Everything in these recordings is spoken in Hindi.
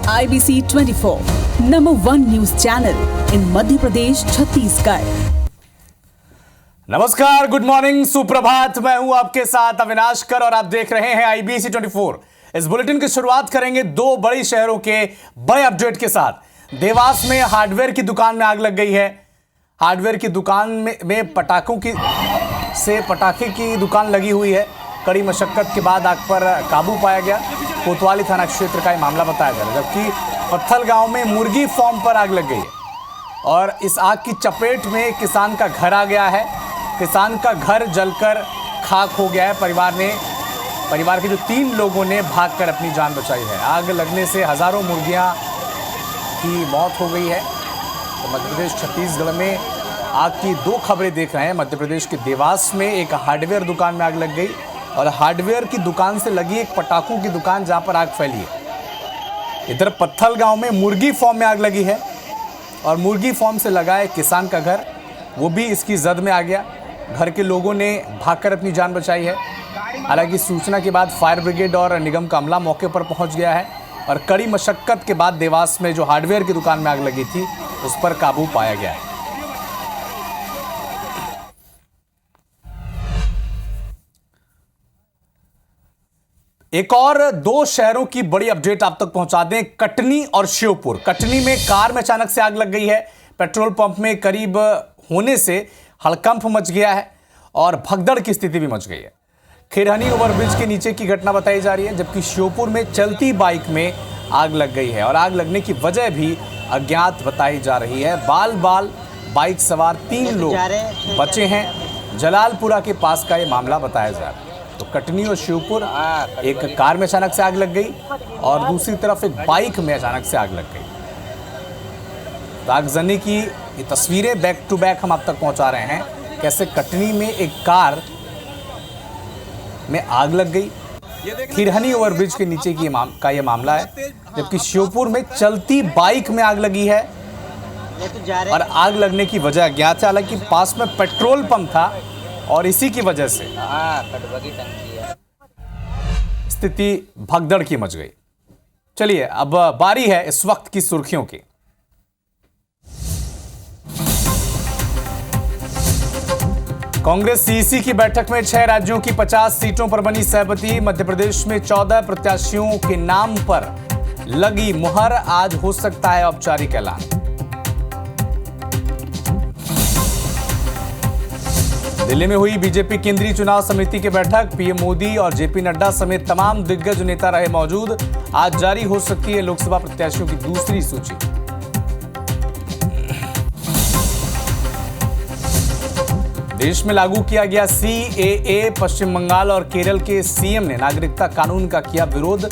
IBC 24, #1 news channel in Madhya Pradesh, Chhattisgarh. नमस्कार, गुड मॉर्निंग, सुप्रभात। मैं हूं आपके साथ अविनाश कर और आप देख रहे हैं IBC 24। इस बुलेटिन की शुरुआत करेंगे दो बड़ी शहरों के बड़े अपडेट के साथ। देवास में हार्डवेयर की दुकान में आग लग गई है। हार्डवेयर की दुकान में पटाखे की दुकान लगी हुई है। कड़ी मशक्कत के बाद आग पर काबू पाया गया। कोतवाली थाना क्षेत्र का यह मामला बताया जा रहा है, जबकि पत्थल गांव में मुर्गी फार्म पर आग लग गई है और इस आग की चपेट में किसान का घर आ गया है। किसान का घर जलकर खाक हो गया है। परिवार के जो 3 लोगों ने भागकर अपनी जान बचाई है। आग लगने से हजारों मुर्गियां की मौत हो गई है। तो मध्य प्रदेश छत्तीसगढ़ में आग की 2 खबरें देख रहे हैं। मध्य प्रदेश के देवास में एक हार्डवेयर दुकान में आग लग गई और हार्डवेयर की दुकान से लगी एक पटाखों की दुकान जहां पर आग फैली है। इधर पत्थल गांव में मुर्गी फार्म में आग लगी है और मुर्गी फार्म से लगा है किसान का घर, वो भी इसकी जद में आ गया। घर के लोगों ने भागकर अपनी जान बचाई है। हालांकि सूचना के बाद फायर ब्रिगेड और निगम का अमला मौके पर पहुंच गया है और कड़ी मशक्कत के बाद देवास में जो हार्डवेयर की दुकान में आग लगी थी उस पर काबू पाया गया है। एक और 2 शहरों की बड़ी अपडेट आप तक पहुंचा दें। कटनी और श्योपुर। कटनी में कार में अचानक से आग लग गई है। पेट्रोल पंप में करीब होने से हड़कंप मच गया है और भगदड़ की स्थिति भी मच गई है। खिरहनी ओवरब्रिज के नीचे की घटना बताई जा रही है, जबकि श्योपुर में चलती बाइक में आग लग गई है और आग लगने की वजह भी अज्ञात बताई जा रही है। बाल बाइक सवार 3 लोग बचे हैं। जलालपुरा के पास का ये मामला बताया जा रहा है। तो कटनी और श्योपुर, एक कार में अचानक से आग लग गई और दूसरी तरफ एक बाइक में अचानक से आग लग गई। आगजनी की ये तस्वीरें बैक टू बैक हम आप तक पहुंचा रहे हैं। कैसे कटनी में एक कार में आग लग गई, खिरहनी ओवरब्रिज के नीचे की ये मामला है, जबकि श्योपुर में चलती बाइक में आग लगी है और आग लगने की वजह अज्ञात है। हालांकि पास में पेट्रोल पंप था और इसी की वजह से स्थिति भगदड़ की मच गई। चलिए अब बारी है इस वक्त की सुर्खियों की। कांग्रेस सीईसी की बैठक में 6 राज्यों की 50 सीटों पर बनी सहमति। मध्य प्रदेश में 14 प्रत्याशियों के नाम पर लगी मुहर। आज हो सकता है औपचारिक ऐलान। दिल्ली में हुई बीजेपी केंद्रीय चुनाव समिति की बैठक। पीएम मोदी और जेपी नड्डा समेत तमाम दिग्गज नेता रहे मौजूद। आज जारी हो सकती है लोकसभा प्रत्याशियों की दूसरी सूची। देश में लागू किया गया CAA। पश्चिम बंगाल और केरल के सीएम ने नागरिकता कानून का किया विरोध।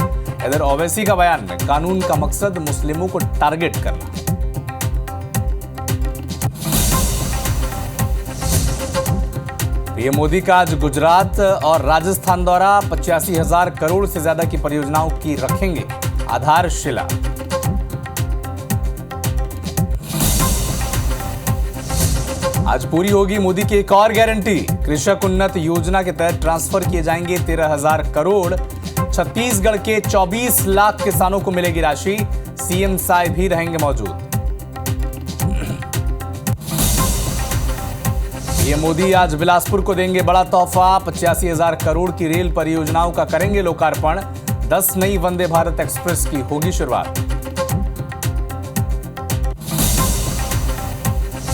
इधर ओवैसी का बयान में कानून का मकसद मुस्लिमों को टारगेट करना। पीएम मोदी का आज गुजरात और राजस्थान दौरा। 85,000 करोड़ से ज्यादा की परियोजनाओं की रखेंगे आधारशिला। आज पूरी होगी मोदी की एक और गारंटी। कृषक उन्नत योजना के तहत ट्रांसफर किए जाएंगे 13,000 करोड़। छत्तीसगढ़ के 24 लाख किसानों को मिलेगी राशि। सीएम साय भी रहेंगे मौजूद। पीएम मोदी आज बिलासपुर को देंगे बड़ा तोहफा। 85,000 करोड़ की रेल परियोजनाओं का करेंगे लोकार्पण। 10 नई वंदे भारत एक्सप्रेस की होगी शुरुआत।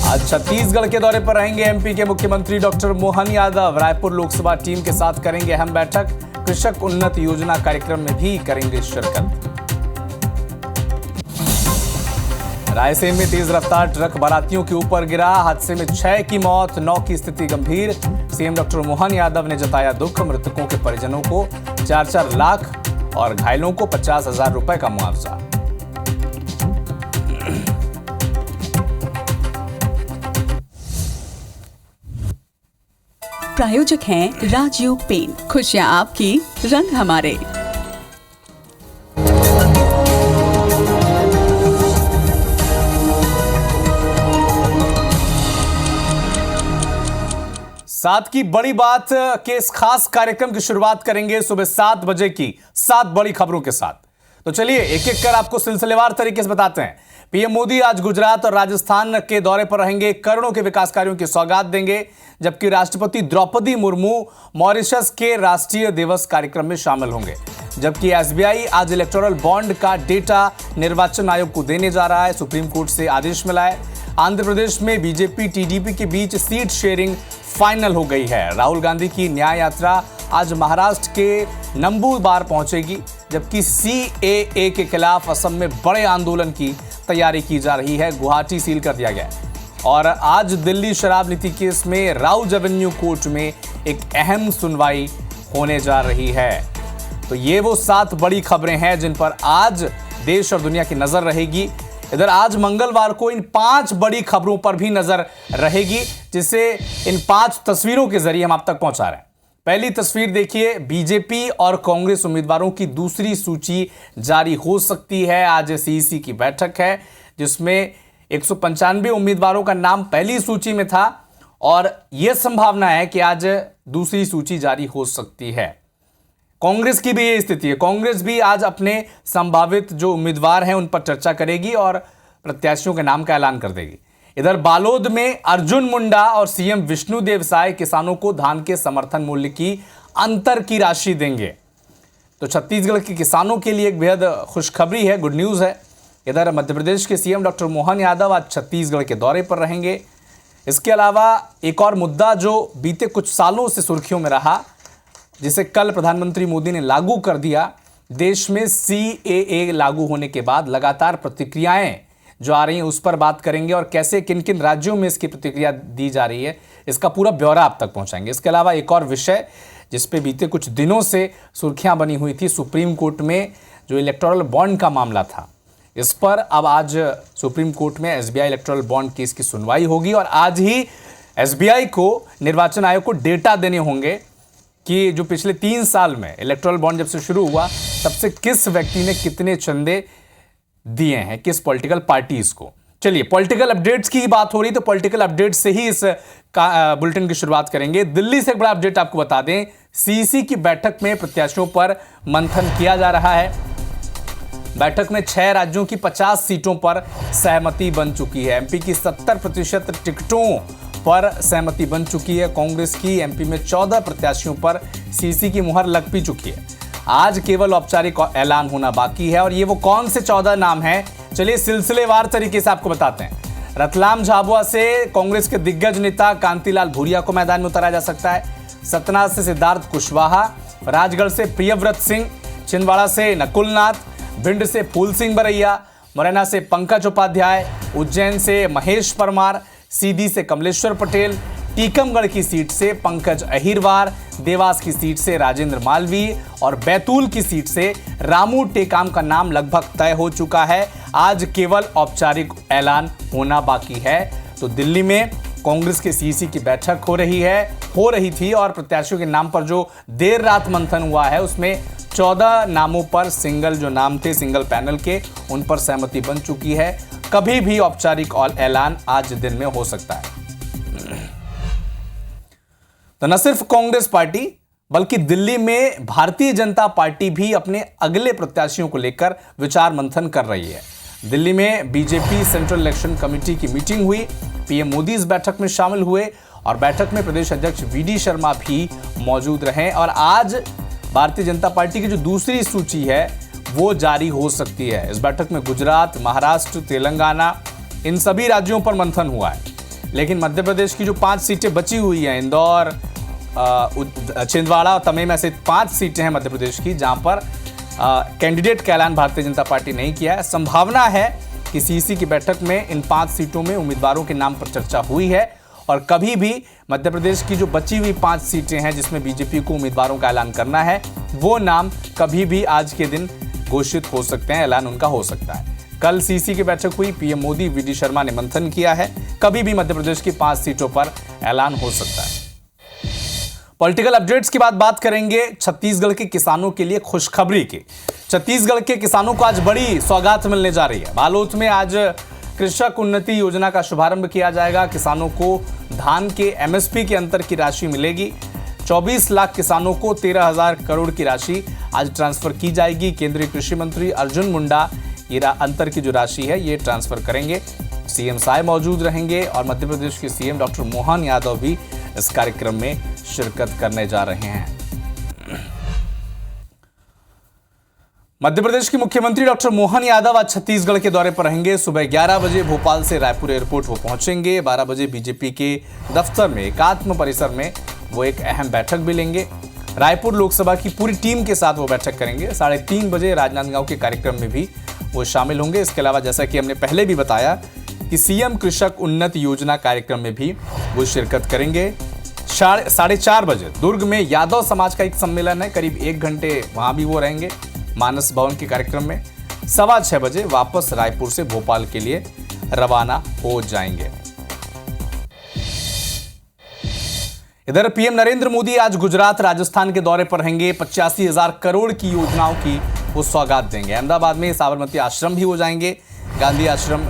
आज छत्तीसगढ़ के दौरे पर रहेंगे एमपी के मुख्यमंत्री डॉक्टर मोहन यादव। रायपुर लोकसभा टीम के साथ करेंगे अहम बैठक। कृषक उन्नत योजना कार्यक्रम में भी करेंगे शिरकत। रायसेन में तेज रफ्तार ट्रक बारातियों के ऊपर गिरा। हादसे में 6 की मौत, 9 की स्थिति गंभीर। सीएम डॉक्टर मोहन यादव ने जताया दुख। मृतकों के परिजनों को 4-4 लाख और घायलों को 50,000 रुपए का मुआवजा। प्रायोजक हैं राजयोग पेंट। खुशियां आपकी, रंग हमारे। सात की बड़ी बात के इस खास कार्यक्रम की शुरुआत करेंगे सुबह 7 बजे की 7 बड़ी खबरों के साथ। तो चलिए एक एक कर आपको सिलसिलेवार तरीके से बताते हैं। पीएम मोदी आज गुजरात और राजस्थान के दौरे पर रहेंगे, करोड़ों के विकास कार्यों की सौगात देंगे, जबकि राष्ट्रपति द्रौपदी मुर्मू मॉरिशस के राष्ट्रीय दिवस कार्यक्रम में शामिल होंगे। जबकि एसबीआई आज इलेक्टोरल बॉन्ड का डेटा निर्वाचन आयोग को देने जा रहा है, सुप्रीम कोर्ट से आदेश मिला है। आंध्र प्रदेश में बीजेपी टीडीपी के बीच सीट शेयरिंग फाइनल हो गई है। राहुल गांधी की न्याय यात्रा आज महाराष्ट्र के नंबूरबार पहुंचेगी, जबकि सीएए के खिलाफ असम में बड़े आंदोलन की तैयारी की जा रही है। गुवाहाटी सील कर दिया गया है। और आज दिल्ली शराब नीति केस में राउज एवेन्यू कोर्ट में एक अहम सुनवाई होने जा रही है। तो ये वो 7 बड़ी खबरें हैं जिन पर आज देश और दुनिया की नजर रहेगी। इधर आज मंगलवार को इन 5 बड़ी खबरों पर भी नजर रहेगी, जिसे इन 5 तस्वीरों के जरिए हम आप तक पहुंचा रहे हैं। पहली तस्वीर देखिए, बीजेपी और कांग्रेस उम्मीदवारों की दूसरी सूची जारी हो सकती है। आज सीईसी की बैठक है जिसमें 195 उम्मीदवारों का नाम पहली सूची में था और यह संभावना है कि आज दूसरी सूची जारी हो सकती है। कांग्रेस की भी यही स्थिति है। कांग्रेस भी आज अपने संभावित जो उम्मीदवार हैं उन पर चर्चा करेगी और प्रत्याशियों के नाम का ऐलान कर देगी। इधर बालोद में अर्जुन मुंडा और सीएम विष्णुदेव साय किसानों को धान के समर्थन मूल्य की अंतर की राशि देंगे। तो छत्तीसगढ़ के किसानों के लिए एक बेहद खुशखबरी है, गुड न्यूज़ है। इधर मध्य प्रदेश के सीएम डॉक्टर मोहन यादव आज छत्तीसगढ़ के दौरे पर रहेंगे। इसके अलावा एक और मुद्दा जो बीते कुछ सालों से सुर्खियों में रहा, जिसे कल प्रधानमंत्री मोदी ने लागू कर दिया। देश में सीएए लागू होने के बाद लगातार प्रतिक्रियाएं जो आ रही हैं उस पर बात करेंगे और कैसे किन किन राज्यों में इसकी प्रतिक्रिया दी जा रही है, इसका पूरा ब्यौरा आप तक पहुंचाएंगे। इसके अलावा एक और विषय जिस पे बीते कुछ दिनों से सुर्खियां बनी हुई थी, सुप्रीम कोर्ट में जो इलेक्टोरल बॉन्ड का मामला था, इस पर अब आज सुप्रीम कोर्ट में एसबीआई इलेक्टोरल बॉन्ड केस की सुनवाई होगी और आज ही एसबीआई को निर्वाचन आयोग को डेटा देने होंगे कि जो पिछले 3 साल में इलेक्टोरल बॉन्ड जब से शुरू हुआ तब से किस व्यक्ति ने कितने चंदे दिए हैं, किस पॉलिटिकल पार्टीज को। चलिए पॉलिटिकल अपडेट्स की बात हो रही, तो पॉलिटिकल अपडेट से ही इस बुलेटिन की शुरुआत करेंगे। दिल्ली से एक बड़ा अपडेट आपको बता दें, सीईसी की बैठक में प्रत्याशियों पर मंथन किया जा रहा है। बैठक में 6 राज्यों की 50 सीटों पर सहमति बन चुकी है। एमपी की 70% टिकटों पर सहमति बन चुकी है। कांग्रेस की एमपी में 14 प्रत्याशियों पर सीईसी की मुहर लग भी चुकी है। आज केवल औपचारिक ऐलान होना बाकी है और ये वो कौन से 14 नाम हैं, चलिए सिलसिलेवार तरीके से आपको बताते हैं। रतलाम झाबुआ से कांग्रेस के दिग्गज नेता कांतिलाल भूरिया को मैदान में उतारा जा सकता है। सतना से सिद्धार्थ कुशवाहा, राजगढ़ से प्रियव्रत सिंह, छिंदवाड़ा से नकुल नाथ, भिंड से फूल सिंह बरैया, मुरैना से पंकज उपाध्याय, उज्जैन से महेश परमार, सीधी से कमलेश्वर पटेल, टीकमगढ़ की सीट से पंकज अहिरवार, देवास की सीट से राजेंद्र मालवीय और बैतूल की सीट से रामू टेकाम का नाम लगभग तय हो चुका है। आज केवल औपचारिक ऐलान होना बाकी है। तो दिल्ली में कांग्रेस के सीईसी की बैठक हो रही थी और प्रत्याशियों के नाम पर जो देर रात मंथन हुआ है उसमें 14 नामों पर सिंगल जो नाम थे सिंगल पैनल के, उन पर सहमति बन चुकी है। कभी भी औपचारिक ऐलान आज दिन में हो सकता है। तो न सिर्फ कांग्रेस पार्टी बल्कि दिल्ली में भारतीय जनता पार्टी भी अपने अगले प्रत्याशियों को लेकर विचार मंथन कर रही है। दिल्ली में बीजेपी सेंट्रल इलेक्शन कमेटी की मीटिंग हुई। पीएम मोदी इस बैठक में शामिल हुए और बैठक में प्रदेश अध्यक्ष वीडी शर्मा भी मौजूद रहे। और आज भारतीय जनता पार्टी की जो दूसरी सूची है वो जारी हो सकती है। इस बैठक में गुजरात, महाराष्ट्र, तेलंगाना, इन सभी राज्यों पर मंथन हुआ है। लेकिन मध्य प्रदेश की जो 5 सीटें बची हुई हैं, इंदौर, छिंदवाड़ा और तमेम, ऐसे 5 सीटें हैं मध्य प्रदेश की जहां पर कैंडिडेट का ऐलान भारतीय जनता पार्टी नहीं किया है। संभावना है कि सीईसी की बैठक में इन 5 सीटों में उम्मीदवारों के नाम पर चर्चा हुई है और कभी भी मध्य प्रदेश की जो बची हुई 5 सीटें हैं जिसमें बीजेपी को उम्मीदवारों का ऐलान करना है, वो नाम कभी भी आज के दिन घोषित हो सकते हैं, ऐलान उनका हो सकता है। कल सीईसी की बैठक हुई, पीएम मोदी, वीडी शर्मा ने मंथन किया है। कभी भी मध्य प्रदेश की 5 सीटों पर ऐलान हो सकता है। पॉलिटिकल अपडेट्स की बात करेंगे छत्तीसगढ़ के किसानों के लिए खुशखबरी की। छत्तीसगढ़ के किसानों को आज बड़ी सौगात मिलने जा रही है। बालोद में आज कृषक उन्नति योजना का शुभारंभ किया जाएगा। किसानों को धान के एमएसपी के अंतर की राशि मिलेगी। 24 लाख किसानों को 13,000 करोड़ की राशि आज ट्रांसफर की जाएगी। केंद्रीय कृषि मंत्री अर्जुन मुंडा ये अंतर की जो राशि है ये ट्रांसफर करेंगे। सीएम साय मौजूद रहेंगे और मध्य प्रदेश के सीएम डॉक्टर मोहन यादव भी इस कार्यक्रम में शिरकत करने जा रहे हैं। मध्य प्रदेश के मुख्यमंत्री डॉक्टर मोहन यादव आज छत्तीसगढ़ के दौरे पर रहेंगे। सुबह 11 बजे भोपाल से रायपुर एयरपोर्ट वो पहुंचेंगे। 12 बजे बीजेपी के दफ्तर में एकात्म परिसर में वो एक अहम बैठक भी लेंगे। रायपुर लोकसभा की पूरी टीम के साथ वो बैठक करेंगे। 3:30 बजे राजनांदगांव के कार्यक्रम में भी वो शामिल होंगे। इसके अलावा जैसा कि हमने पहले भी बताया कि सीएम कृषक उन्नत योजना कार्यक्रम में भी वो शिरकत करेंगे। 4:30 बजे दुर्ग में यादव समाज का एक सम्मेलन है, करीब 1 घंटे वहां भी वो रहेंगे मानस भवन के कार्यक्रम में। 6:15 बजे वापस रायपुर से भोपाल के लिए रवाना हो जाएंगे। इधर पीएम नरेंद्र मोदी आज गुजरात राजस्थान के दौरे पर रहेंगे। 85,000 करोड़ की योजनाओं की वो सौगात देंगे। अहमदाबाद में साबरमती आश्रम भी हो जाएंगे। गांधी आश्रम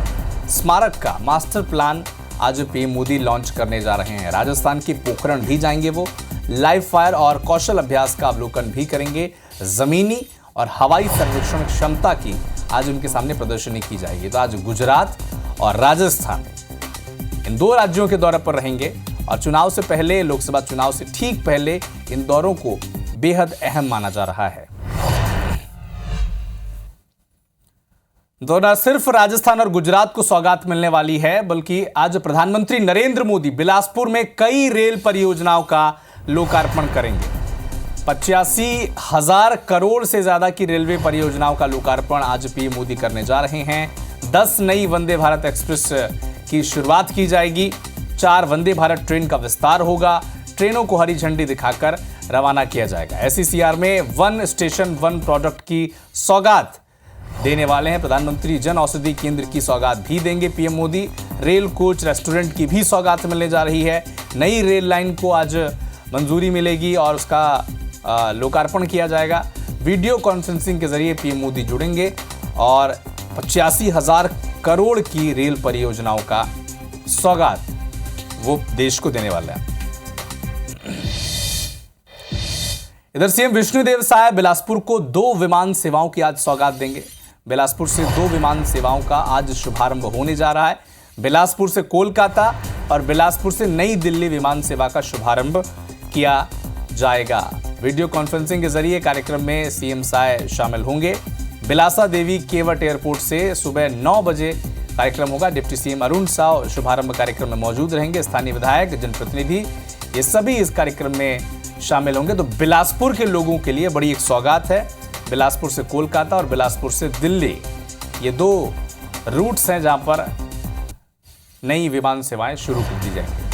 स्मारक का मास्टर प्लान आज पीएम मोदी लॉन्च करने जा रहे हैं। राजस्थान के पोखरण भी जाएंगे वो। लाइव फायर और कौशल अभ्यास का अवलोकन भी करेंगे। जमीनी और हवाई सर्वेक्षण क्षमता की आज उनके सामने प्रदर्शनी की जाएगी। तो आज गुजरात और राजस्थान इन 2 राज्यों के दौरे पर रहेंगे और चुनाव से पहले, लोकसभा चुनाव से ठीक पहले इन दौरों को बेहद अहम माना जा रहा है। तो न सिर्फ राजस्थान और गुजरात को सौगात मिलने वाली है, बल्कि आज प्रधानमंत्री नरेंद्र मोदी बिलासपुर में कई रेल परियोजनाओं का लोकार्पण करेंगे। 85,000 करोड़ से ज्यादा की रेलवे परियोजनाओं का लोकार्पण आज पीएम मोदी करने जा रहे हैं। 10 नई वंदे भारत एक्सप्रेस की शुरुआत की जाएगी। 4 वंदे भारत ट्रेन का विस्तार होगा। ट्रेनों को हरी झंडी दिखाकर रवाना किया जाएगा। एसईसीआर में 1 स्टेशन 1 प्रोडक्ट की सौगात देने वाले हैं। प्रधानमंत्री जन औषधि केंद्र की सौगात भी देंगे PM Modi. Rail coach restaurant की भी सौगात मिलने जा रही है। नई रेल लाइन को आज मंजूरी मिलेगी और उसका लोकार्पण किया जाएगा। वीडियो कॉन्फ्रेंसिंग के जरिए पीएम मोदी जुड़ेंगे और 85,000 करोड़ की रेल परियोजनाओं का सौगात वो देश को देने वाला है। इधर सीएम विष्णुदेव साय बिलासपुर को 2 विमान सेवाओं की आज सौगात देंगे। बिलासपुर से 2 विमान सेवाओं का आज शुभारंभ होने जा रहा है। बिलासपुर से कोलकाता और बिलासपुर से नई दिल्ली विमान सेवा का शुभारंभ किया जाएगा। वीडियो कॉन्फ्रेंसिंग के जरिए कार्यक्रम में सीएम साय शामिल होंगे। बिलासा देवी केवट एयरपोर्ट से सुबह 9 बजे कार्यक्रम होगा। डिप्टी सीएम अरुण साव शुभारंभ कार्यक्रम में मौजूद रहेंगे। स्थानीय विधायक, जनप्रतिनिधि ये सभी इस कार्यक्रम में शामिल होंगे। तो बिलासपुर के लोगों के लिए बड़ी एक सौगात है। बिलासपुर से कोलकाता और बिलासपुर से दिल्ली ये 2 रूट्स हैं जहां पर नई विमान सेवाएं शुरू कर दी जाएंगी।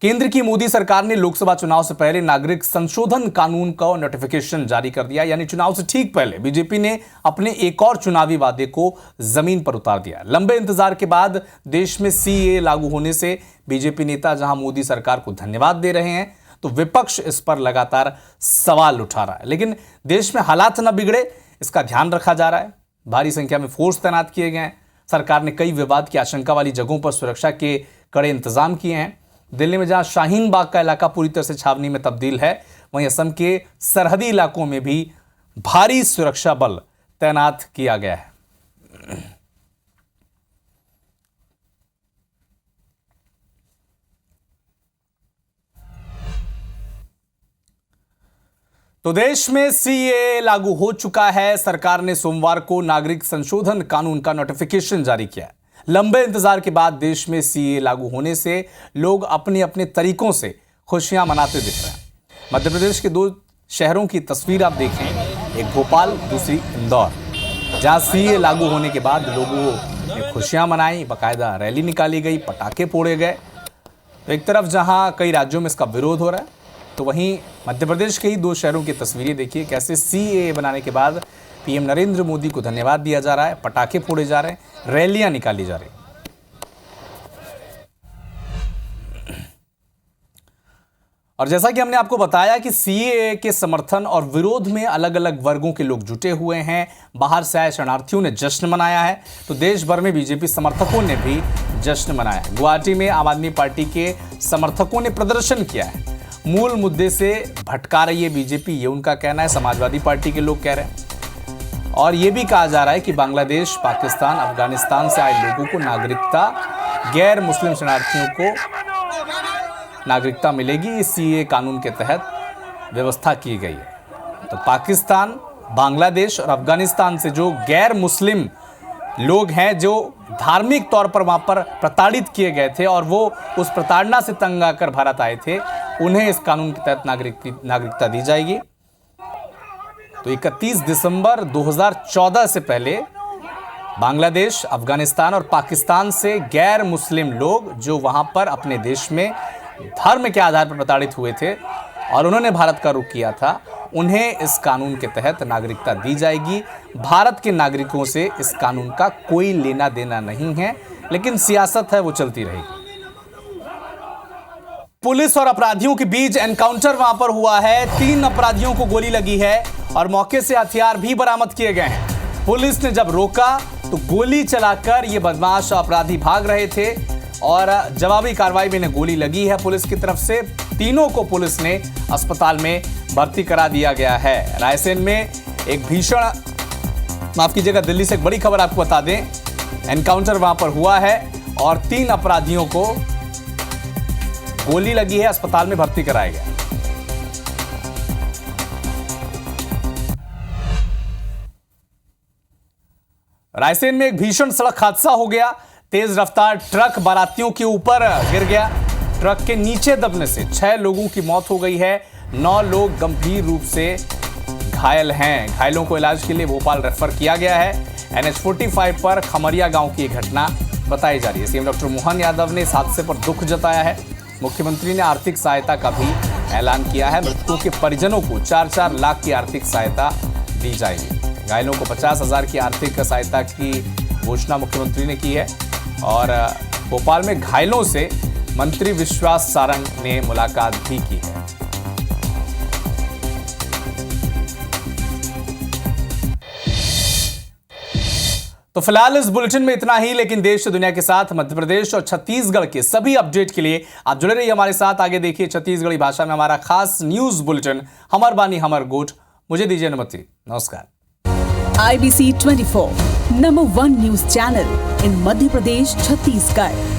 केंद्र की मोदी सरकार ने लोकसभा चुनाव से पहले नागरिक संशोधन कानून का नोटिफिकेशन जारी कर दिया। यानी चुनाव से ठीक पहले बीजेपी ने अपने एक और चुनावी वादे को जमीन पर उतार दिया। लंबे इंतजार के बाद देश में सीएए लागू होने से बीजेपी नेता जहां मोदी सरकार को धन्यवाद दे रहे हैं, तो विपक्ष इस पर लगातार सवाल उठा रहा है। लेकिन देश में हालात न बिगड़े इसका ध्यान रखा जा रहा है। भारी संख्या में फोर्स तैनात किए गए हैं। सरकार ने कई विवाद की आशंका वाली जगहों पर सुरक्षा के कड़े इंतजाम किए हैं। दिल्ली में जहां शाहीन बाग का इलाका पूरी तरह से छावनी में तब्दील है, वहीं असम के सरहदी इलाकों में भी भारी सुरक्षा बल तैनात किया गया है। तो देश में सीएए लागू हो चुका है। सरकार ने सोमवार को नागरिक संशोधन कानून का नोटिफिकेशन जारी किया है। लंबे इंतजार के बाद देश में सीएए लागू होने से लोग अपने अपने तरीकों से खुशियां मनाते दिख रहे हैं। मध्य प्रदेश के 2 शहरों की तस्वीर आप देखें, एक भोपाल, दूसरी इंदौर, जहां सीएए लागू होने के बाद लोगों ने खुशियां मनाई, बाकायदा रैली निकाली गई, पटाखे फोड़े गए। तो एक तरफ जहां कई राज्यों में इसका विरोध हो रहा है, तो वहीं मध्य प्रदेश के ही 2 शहरों की तस्वीरें देखिए, कैसे सीएए बनाने के बाद पीएम नरेंद्र मोदी को धन्यवाद दिया जा रहा है, पटाखे फोड़े जा रहे हैं, रैलियां निकाली जा रही। और जैसा कि हमने आपको बताया कि सीएए के समर्थन और विरोध में अलग अलग वर्गों के लोग जुटे हुए हैं। बाहर से आए शरणार्थियों ने जश्न मनाया है, तो देश भर में बीजेपी समर्थकों ने भी जश्न मनाया है। गुवाहाटी में आम आदमी पार्टी के समर्थकों ने प्रदर्शन किया है। मूल मुद्दे से भटका रही है बीजेपी, ये उनका कहना है। समाजवादी पार्टी के लोग कह रहे हैं और ये भी कहा जा रहा है कि बांग्लादेश, पाकिस्तान, अफगानिस्तान से आए लोगों को नागरिकता, गैर मुस्लिम शरणार्थियों को नागरिकता मिलेगी। इस सीएए कानून के तहत व्यवस्था की गई है। तो पाकिस्तान, बांग्लादेश और अफगानिस्तान से जो गैर मुस्लिम लोग हैं, जो धार्मिक तौर पर वहां पर प्रताड़ित किए गए थे और वो उस प्रताड़ना से तंग आकर भारत आए थे, उन्हें इस कानून के तहत नागरिकता दी जाएगी। तो 31 दिसंबर 2014 से पहले बांग्लादेश, अफगानिस्तान और पाकिस्तान से गैर मुस्लिम लोग जो वहां पर अपने देश में धर्म के आधार पर प्रताड़ित हुए थे और उन्होंने भारत का रुख किया था, उन्हें इस कानून के तहत नागरिकता दी जाएगी। भारत के नागरिकों से इस कानून का कोई लेना देना नहीं है, लेकिन सियासत है वो चलती रहेगी। पुलिस और अपराधियों के बीच एनकाउंटर वहां पर हुआ है। 3 अपराधियों को गोली लगी है और मौके से हथियार भी बरामद किए गए हैं। पुलिस ने जब रोका तो गोली चलाकर ये बदमाश अपराधी भाग रहे थे और जवाबी कार्रवाई में इन्हें गोली लगी है पुलिस की तरफ से। तीनों को पुलिस ने अस्पताल में भर्ती करा दिया गया है। रायसेन में एक भीषण, माफ कीजिएगा, दिल्ली से एक बड़ी खबर आपको बता दें। एनकाउंटर वहां पर हुआ है और 3 अपराधियों को गोली लगी है, अस्पताल में भर्ती कराया गया। रायसेन में एक भीषण सड़क हादसा हो गया। तेज रफ्तार ट्रक बारातियों के ऊपर गिर गया। ट्रक के नीचे दबने से 6 लोगों की मौत हो गई है। 9 लोग गंभीर रूप से घायल हैं। घायलों को इलाज के लिए भोपाल रेफर किया गया है। NH 45 पर खमरिया गांव की एक घटना बताई जा रही है। सीएम डॉक्टर मोहन यादव ने इस हादसे पर दुख जताया है। मुख्यमंत्री ने आर्थिक सहायता का भी ऐलान किया है। मृतकों के परिजनों को 4-4 लाख की आर्थिक सहायता दी जाएगी। घायलों को 50,000 की आर्थिक सहायता की घोषणा मुख्यमंत्री ने की है। और भोपाल में घायलों से मंत्री विश्वास सारंग ने मुलाकात भी की है। तो फिलहाल इस बुलेटिन में इतना ही, लेकिन देश दुनिया के साथ मध्य प्रदेश और छत्तीसगढ़ के सभी अपडेट के लिए आप जुड़े रहिए हमारे साथ। आगे देखिए छत्तीसगढ़ी भाषा में हमारा खास न्यूज बुलेटिन हमर बानी हमर गोठ। मुझे दीजिए अनुमति। नमस्कार। IBC 24, #1 news channel in Madhya Pradesh, Chhattisgarh.